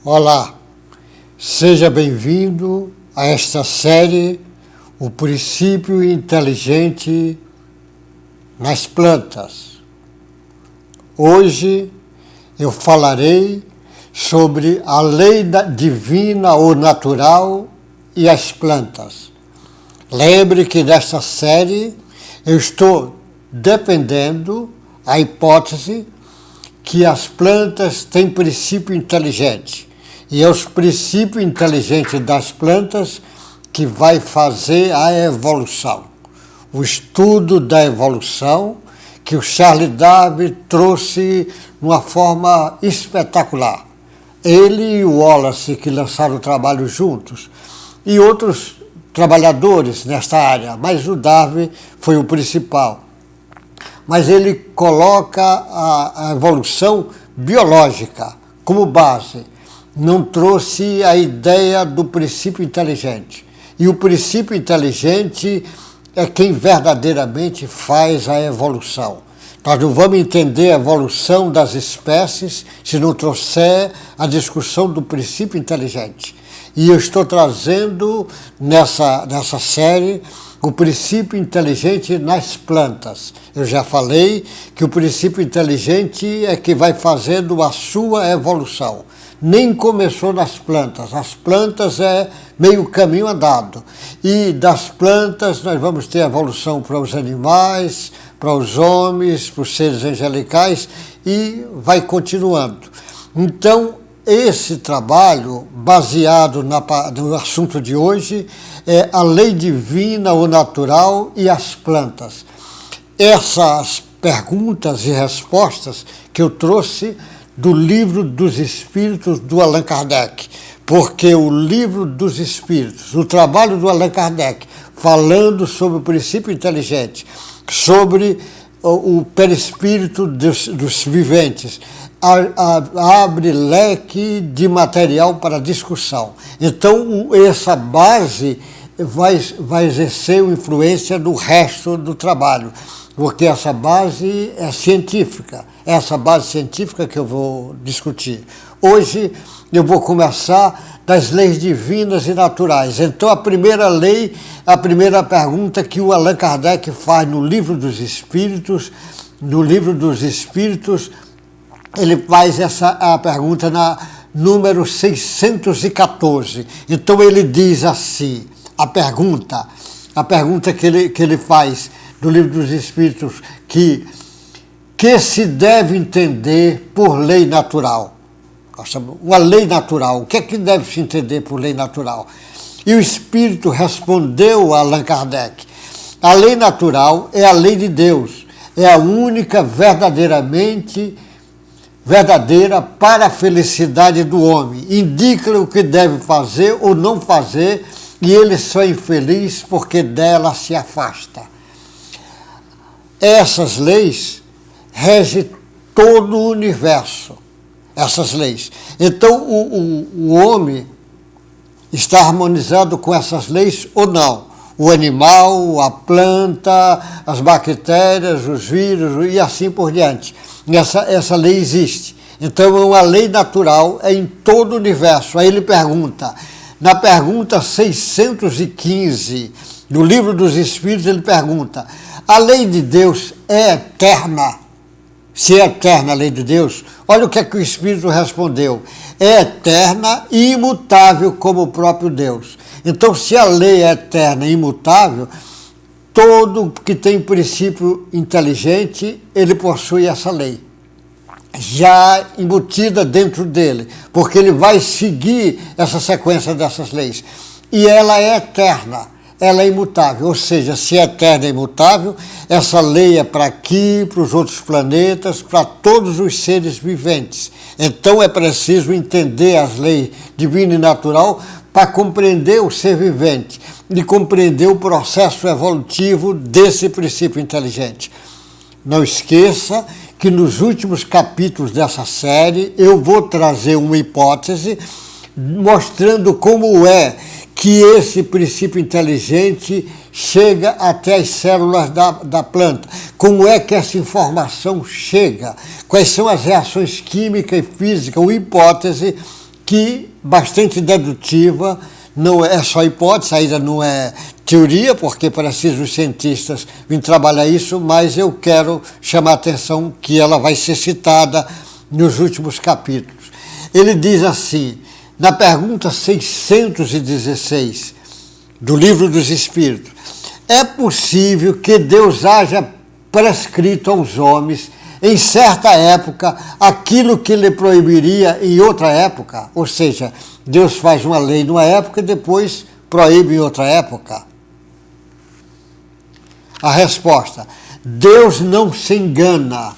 Olá, seja bem-vindo a esta série O Princípio Inteligente nas Plantas. Hoje eu falarei sobre a lei divina ou natural e as plantas. Lembre que nesta série eu estou defendendo a hipótese que as plantas têm princípio inteligente. E é os princípios inteligentes das plantas que vai fazer a evolução. O estudo da evolução que o Charles Darwin trouxe de uma forma espetacular. Ele e o Wallace, que lançaram o trabalho juntos, e outros trabalhadores nesta área, mas o Darwin foi o principal. Mas ele coloca a evolução biológica como base. Não trouxe a ideia do princípio inteligente. E o princípio inteligente é quem verdadeiramente faz a evolução. Nós não vamos entender a evolução das espécies se não trouxer a discussão do princípio inteligente. E eu estou trazendo nessa série o princípio inteligente nas plantas. Eu já falei que o princípio inteligente é que vai fazendo a sua evolução. Nem começou nas plantas. As plantas é meio caminho andado. E das plantas nós vamos ter evolução para os animais, para os homens, para os seres angelicais e vai continuando. Então, esse trabalho, baseado no assunto de hoje, é a lei divina ou natural e as plantas. Essas perguntas e respostas que eu trouxe do Livro dos Espíritos do Allan Kardec, porque o Livro dos Espíritos, o trabalho do Allan Kardec, falando sobre o princípio inteligente, sobre o perispírito dos viventes, abre leque de material para discussão. Então, essa base vai exercer influência no resto do trabalho, porque essa base é científica, é essa base científica que eu vou discutir. Hoje eu vou começar das leis divinas e naturais. Então, a primeira lei, a primeira pergunta que o Allan Kardec faz no Livro dos Espíritos, ele faz a pergunta na número 614. Então ele diz assim, a pergunta que ele faz do Livro dos Espíritos, que se deve entender por lei natural. Uma lei natural, o que é que deve se entender por lei natural? E o Espírito respondeu a Allan Kardec, a lei natural é a lei de Deus, é a única verdadeira para a felicidade do homem. Indica o que deve fazer ou não fazer e ele só é infeliz porque dela se afasta. Essas leis regem todo o universo, essas leis. Então o homem está harmonizado com essas leis ou não? O animal, a planta, as bactérias, os vírus e assim por diante. Essa lei existe. Então, é uma lei natural, é em todo o universo. Aí ele pergunta, na pergunta 615 do Livro dos Espíritos, ele pergunta, a lei de Deus é eterna? Se é eterna a lei de Deus, olha o que é que o Espírito respondeu. É eterna e imutável como o próprio Deus. Então, se a lei é eterna e imutável, todo que tem princípio inteligente, ele possui essa lei, já embutida dentro dele, porque ele vai seguir essa sequência dessas leis. E ela é eterna, ela é imutável, ou seja, se é eterna e imutável, essa lei é para aqui, para os outros planetas, para todos os seres viventes. Então é preciso entender as leis divina e natural para compreender o ser vivente e compreender o processo evolutivo desse princípio inteligente. Não esqueça que nos últimos capítulos dessa série eu vou trazer uma hipótese mostrando como é que esse princípio inteligente chega até as células da planta. Como é que essa informação chega? Quais são as reações químicas e físicas, ou hipótese, que, bastante dedutiva, não é só hipótese, ainda não é teoria, porque precisa os cientistas virem trabalhar isso, mas eu quero chamar a atenção que ela vai ser citada nos últimos capítulos. Ele diz assim, na pergunta 616 do Livro dos Espíritos, é possível que Deus haja prescrito aos homens, em certa época, aquilo que lhe proibiria em outra época? Ou seja, Deus faz uma lei numa época e depois proíbe em outra época. A resposta, Deus não se engana.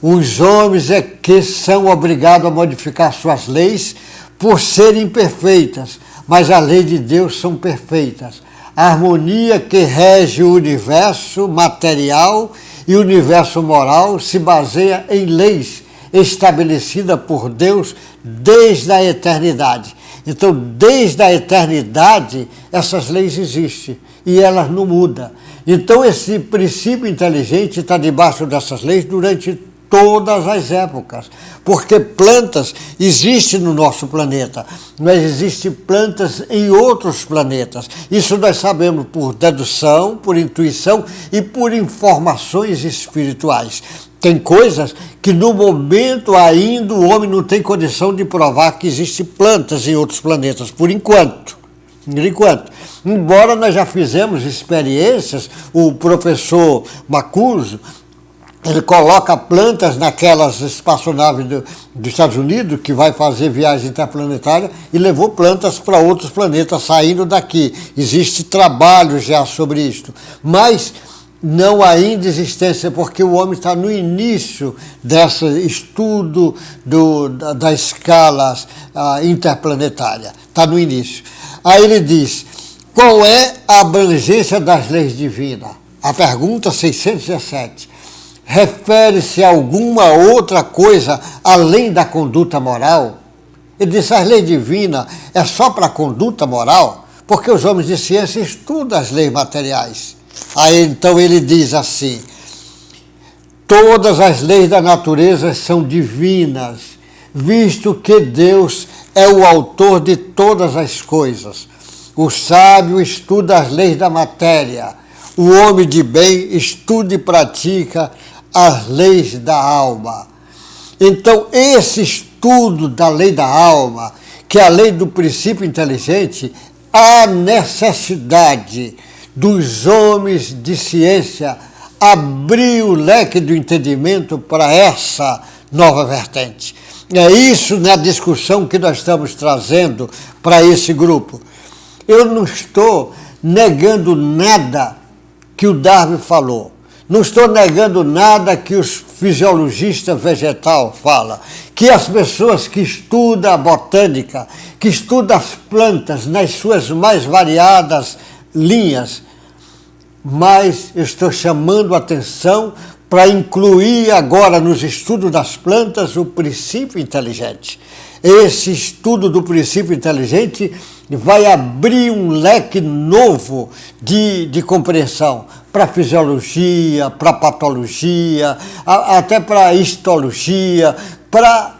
Os homens é que são obrigados a modificar suas leis por serem imperfeitas, mas as leis de Deus são perfeitas. A harmonia que rege o universo material e o universo moral se baseia em leis estabelecidas por Deus desde a eternidade. Então, desde a eternidade, essas leis existem e elas não mudam. Então, esse princípio inteligente está debaixo dessas leis durante todas as épocas, porque plantas existem no nosso planeta, mas existem plantas em outros planetas. Isso nós sabemos por dedução, por intuição e por informações espirituais. Tem coisas que no momento ainda o homem não tem condição de provar que existem plantas em outros planetas, por enquanto. Embora nós já fizemos experiências, o professor Macuso, ele coloca plantas naquelas espaçonaves dos Estados Unidos, que vai fazer viagem interplanetária, e levou plantas para outros planetas saindo daqui. Existe trabalho já sobre isto. Mas não há ainda existência, porque o homem está no início desse estudo das escalas interplanetárias. Está no início. Aí ele diz, qual é a abrangência das leis divinas? A pergunta 617. Refere-se a alguma outra coisa além da conduta moral? Ele disse, as leis divinas é só para a conduta moral? Porque os homens de ciência estudam as leis materiais. Aí então ele diz assim, todas as leis da natureza são divinas, visto que Deus é o autor de todas as coisas. O sábio estuda as leis da matéria, o homem de bem estuda e pratica as leis da alma. Então, esse estudo da lei da alma, que é a lei do princípio inteligente, há necessidade dos homens de ciência abrir o leque do entendimento para essa nova vertente. É isso na discussão que nós estamos trazendo para esse grupo. Eu não estou negando nada que o Darwin falou. Não estou negando nada que os fisiologistas vegetal falam, que as pessoas que estudam a botânica, que estudam as plantas nas suas mais variadas linhas, mas eu estou chamando a atenção para incluir agora nos estudos das plantas o princípio inteligente. Esse estudo do princípio inteligente vai abrir um leque novo de compreensão para fisiologia, para patologia, até para histologia, para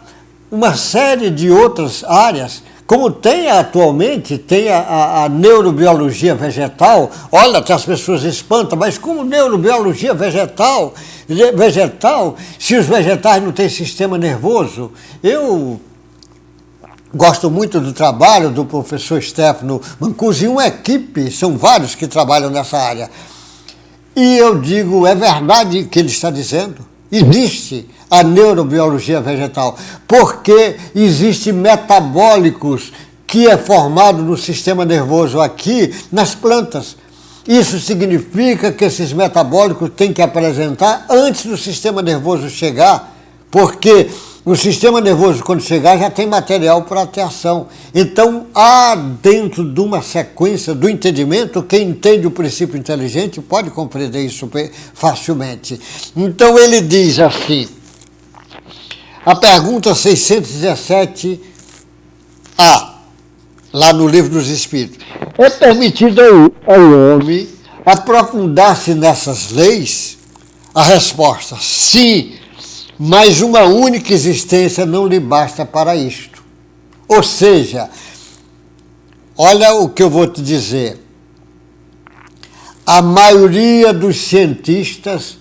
uma série de outras áreas, como tem atualmente, tem a neurobiologia vegetal. Olha, até as pessoas espantam, mas como neurobiologia vegetal, se os vegetais não têm sistema nervoso? Eu gosto muito do trabalho do professor Stefano Mancuso e uma equipe, são vários que trabalham nessa área. E eu digo, é verdade o que ele está dizendo? Existe a neurobiologia vegetal, porque existem metabólicos que é formado no sistema nervoso aqui nas plantas. Isso significa que esses metabólicos têm que apresentar antes do sistema nervoso chegar, porque o sistema nervoso, quando chegar, já tem material para ter ação. Então, há dentro de uma sequência do entendimento, quem entende o princípio inteligente pode compreender isso facilmente. Então, ele diz assim, a pergunta 617A, lá no Livro dos Espíritos, é permitido ao homem aprofundar-se nessas leis? A resposta, sim, mas uma única existência não lhe basta para isto. Ou seja, olha o que eu vou te dizer. A maioria dos cientistas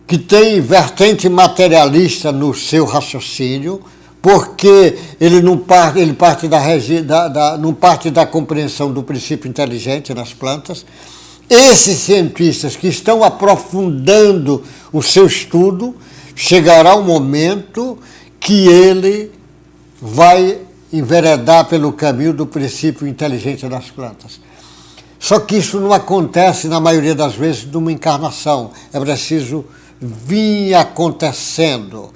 que tem vertente materialista no seu raciocínio, porque ele não parte não parte da compreensão do princípio inteligente nas plantas. Esses cientistas que estão aprofundando o seu estudo, chegará um momento que ele vai enveredar pelo caminho do princípio inteligente das plantas. Só que isso não acontece, na maioria das vezes, numa encarnação. É preciso vir acontecendo.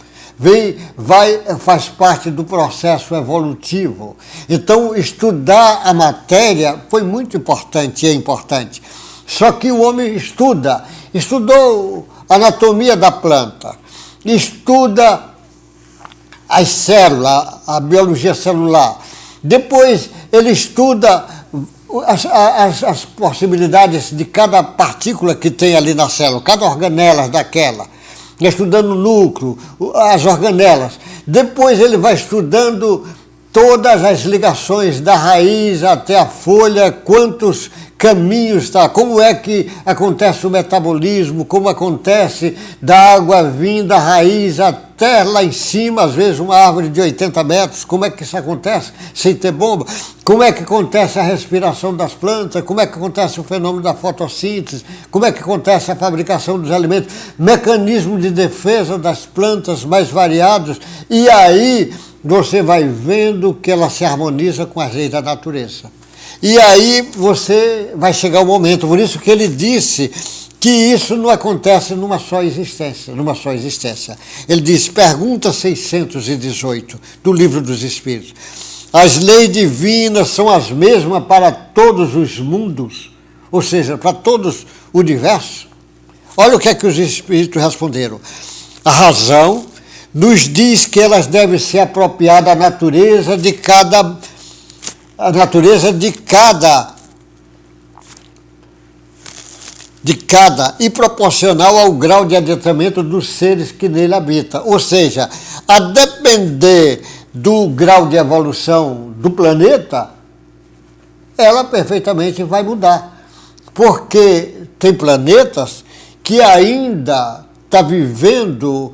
Faz parte do processo evolutivo. Então, estudar a matéria foi muito importante e é importante. Só que o homem estudou a anatomia da planta, estuda as células, a biologia celular. Depois ele estuda as possibilidades de cada partícula que tem ali na célula, cada organela daquela, estudando o núcleo, as organelas. Depois ele vai estudando todas as ligações da raiz até a folha, quantos caminhos, como é que acontece o metabolismo, como acontece da água vindo da raiz até lá em cima, às vezes uma árvore de 80 metros, como é que isso acontece sem ter bomba, como é que acontece a respiração das plantas, como é que acontece o fenômeno da fotossíntese, como é que acontece a fabricação dos alimentos, mecanismo de defesa das plantas mais variados, e aí você vai vendo que ela se harmoniza com as leis da natureza. E aí você vai chegar o momento, por isso que ele disse que isso não acontece numa só existência. Ele diz, pergunta 618 do Livro dos Espíritos. As leis divinas são as mesmas para todos os mundos, ou seja, para todos o universo? Olha o que é que os Espíritos responderam. A razão nos diz que elas devem ser apropriadas à natureza de cada e proporcional ao grau de adentramento dos seres que nele habitam. Ou seja, a depender do grau de evolução do planeta, ela perfeitamente vai mudar. Porque tem planetas que ainda estão vivendo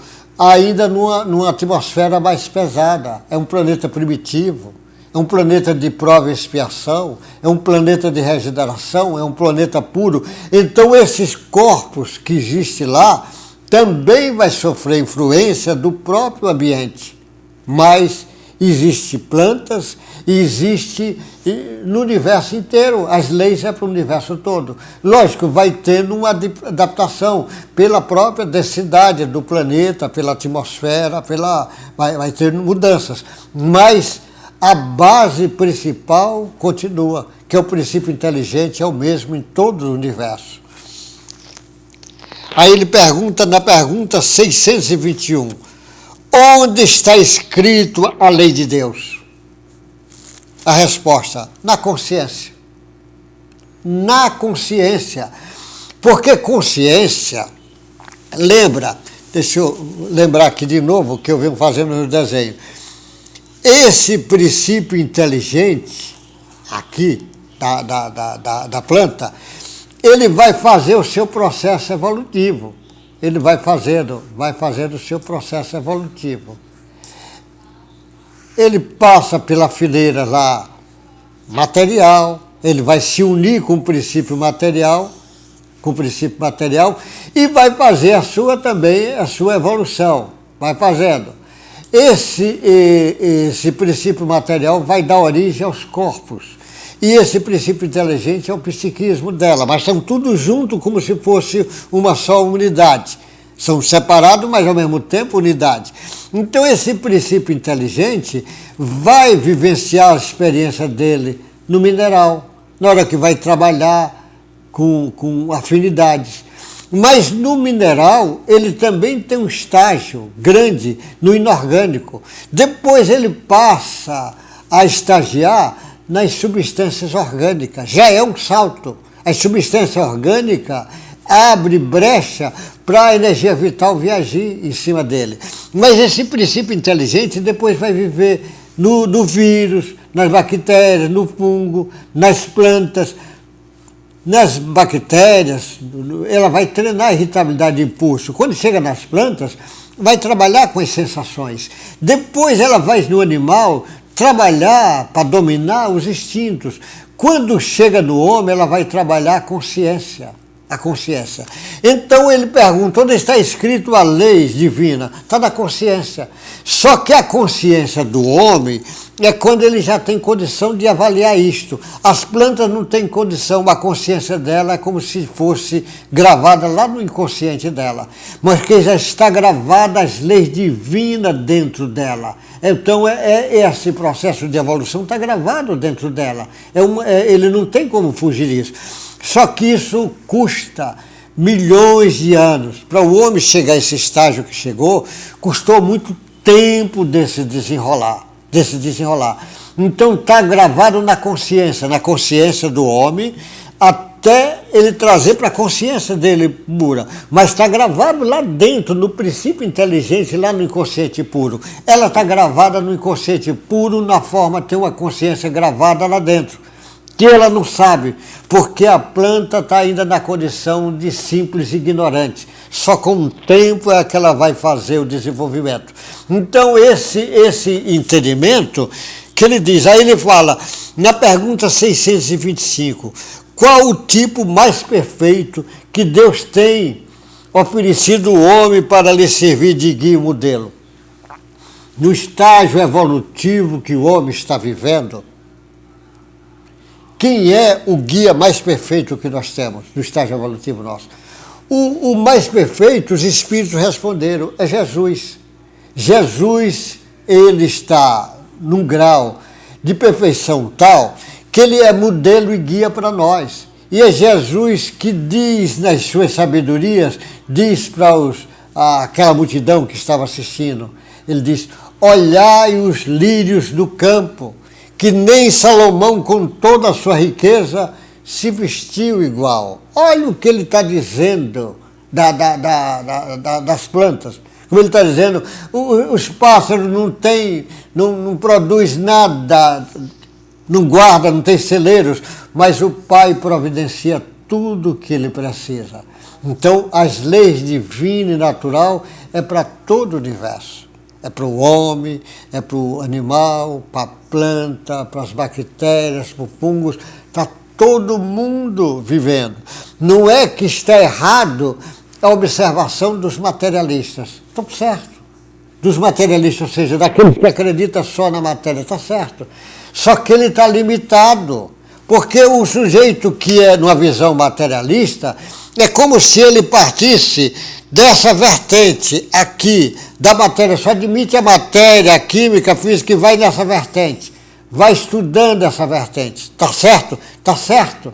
numa atmosfera mais pesada. É um planeta primitivo. É um planeta de prova e expiação, é um planeta de regeneração, é um planeta puro. Então, esses corpos que existem lá também vai sofrer influência do próprio ambiente. Mas existem plantas e existe no universo inteiro. As leis é para o universo todo. Lógico, vai tendo uma adaptação pela própria densidade do planeta, pela atmosfera, vai ter mudanças. Mas a base principal continua, que é o princípio inteligente, é o mesmo em todo o universo. Aí ele pergunta, na pergunta 621, onde está escrito a lei de Deus? A resposta, na consciência. Na consciência. Porque consciência, lembra, deixa eu lembrar aqui de novo o que eu venho fazendo no desenho. Esse princípio inteligente, aqui, da planta, ele vai fazer o seu processo evolutivo. Ele vai fazendo o seu processo evolutivo. Ele passa pela fileira lá material, ele vai se unir com o princípio material, e vai fazer a sua evolução, vai fazendo. Esse princípio material vai dar origem aos corpos. E esse princípio inteligente é o psiquismo dela, mas estão tudo junto como se fosse uma só unidade. São separados, mas ao mesmo tempo unidade. Então esse princípio inteligente vai vivenciar a experiência dele no mineral, na hora que vai trabalhar com afinidades. Mas no mineral, ele também tem um estágio grande no inorgânico. Depois ele passa a estagiar nas substâncias orgânicas. Já é um salto. A substância orgânica abre brecha para a energia vital viajar em cima dele. Mas esse princípio inteligente depois vai viver no vírus, nas bactérias, no fungo, nas plantas. Nas bactérias, ela vai treinar a irritabilidade de impulso. Quando chega nas plantas, vai trabalhar com as sensações. Depois ela vai no animal trabalhar para dominar os instintos. Quando chega no homem, ela vai trabalhar a consciência. Então ele pergunta, onde está escrito a lei divina? Está na consciência. Só que a consciência do homem é quando ele já tem condição de avaliar isto. As plantas não têm condição, a consciência dela é como se fosse gravada lá no inconsciente dela. Mas que já está gravada as leis divinas dentro dela. Então esse processo de evolução está gravado dentro dela. Ele não tem como fugir disso. Só que isso custa milhões de anos. Para o homem chegar a esse estágio que chegou, custou muito tempo desse desenrolar. Então está gravado na consciência do homem, até ele trazer para a consciência dele pura. Mas está gravado lá dentro, no princípio inteligente, lá no inconsciente puro. Ela está gravada no inconsciente puro, na forma de ter uma consciência gravada lá dentro. Que ela não sabe, porque a planta está ainda na condição de simples ignorante. Só com o tempo é que ela vai fazer o desenvolvimento. Então esse entendimento que ele diz, aí ele fala, na pergunta 625, qual o tipo mais perfeito que Deus tem oferecido ao homem para lhe servir de guia e modelo? No estágio evolutivo que o homem está vivendo, quem é o guia mais perfeito que nós temos no estágio evolutivo nosso? O mais perfeito, os espíritos responderam, é Jesus. Jesus, ele está num grau de perfeição tal que ele é modelo e guia para nós. E é Jesus que diz nas suas sabedorias, diz para aquela multidão que estava assistindo, ele diz, olhai os lírios do campo, que nem Salomão, com toda a sua riqueza, se vestiu igual. Olha o que ele está dizendo das plantas. Como ele está dizendo, os pássaros não produz nada, não guarda, não tem celeiros, mas o Pai providencia tudo o que ele precisa. Então, as leis divina e natural é para todo o universo. É para o homem, é para o animal, para a planta, para as bactérias, para os fungos, está todo mundo vivendo. Não é que está errado a observação dos materialistas, está certo. Dos materialistas, ou seja, daqueles que acreditam só na matéria, está certo. Só que ele está limitado, porque o sujeito que é numa visão materialista é como se ele partisse dessa vertente aqui, da matéria, só admite a matéria, a química, a física, e vai nessa vertente, vai estudando essa vertente, tá certo? Tá certo.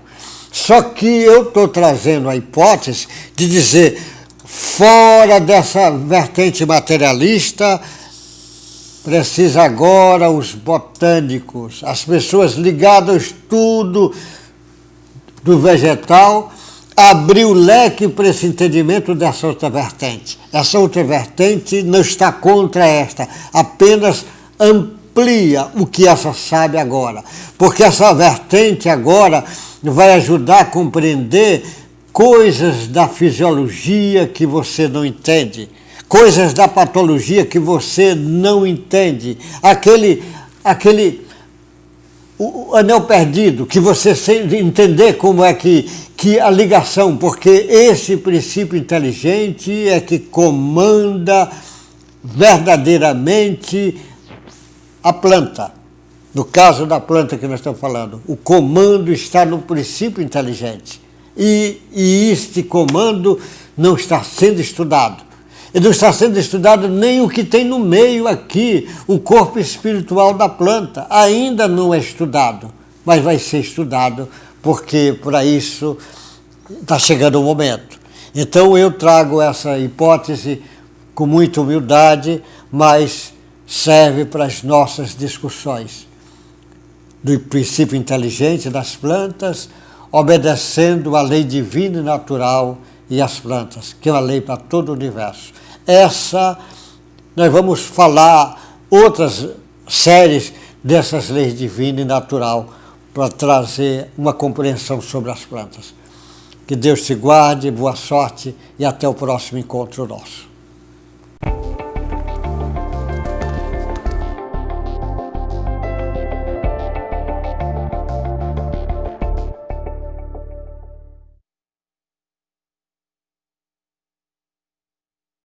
Só que eu estou trazendo a hipótese de dizer, fora dessa vertente materialista, precisa agora os botânicos, as pessoas ligadas ao estudo do vegetal, abrir o leque para esse entendimento dessa outra vertente. Essa outra vertente não está contra esta, apenas amplia o que essa sabe agora. Porque essa vertente agora vai ajudar a compreender coisas da fisiologia que você não entende, coisas da patologia que você não entende, o anel perdido, que você sem entender como é que a ligação, porque esse princípio inteligente é que comanda verdadeiramente a planta. No caso da planta que nós estamos falando, o comando está no princípio inteligente. E este comando não está sendo estudado. E não está sendo estudado nem o que tem no meio aqui, o corpo espiritual da planta. Ainda não é estudado, mas vai ser estudado, porque para isso está chegando o momento. Então eu trago essa hipótese com muita humildade, mas serve para as nossas discussões do princípio inteligente das plantas, obedecendo à lei divina e natural e as plantas, que é uma lei para todo o universo. Essa, nós vamos falar outras séries dessas leis divinas e natural para trazer uma compreensão sobre as plantas. Que Deus te guarde, boa sorte e até o próximo encontro nosso.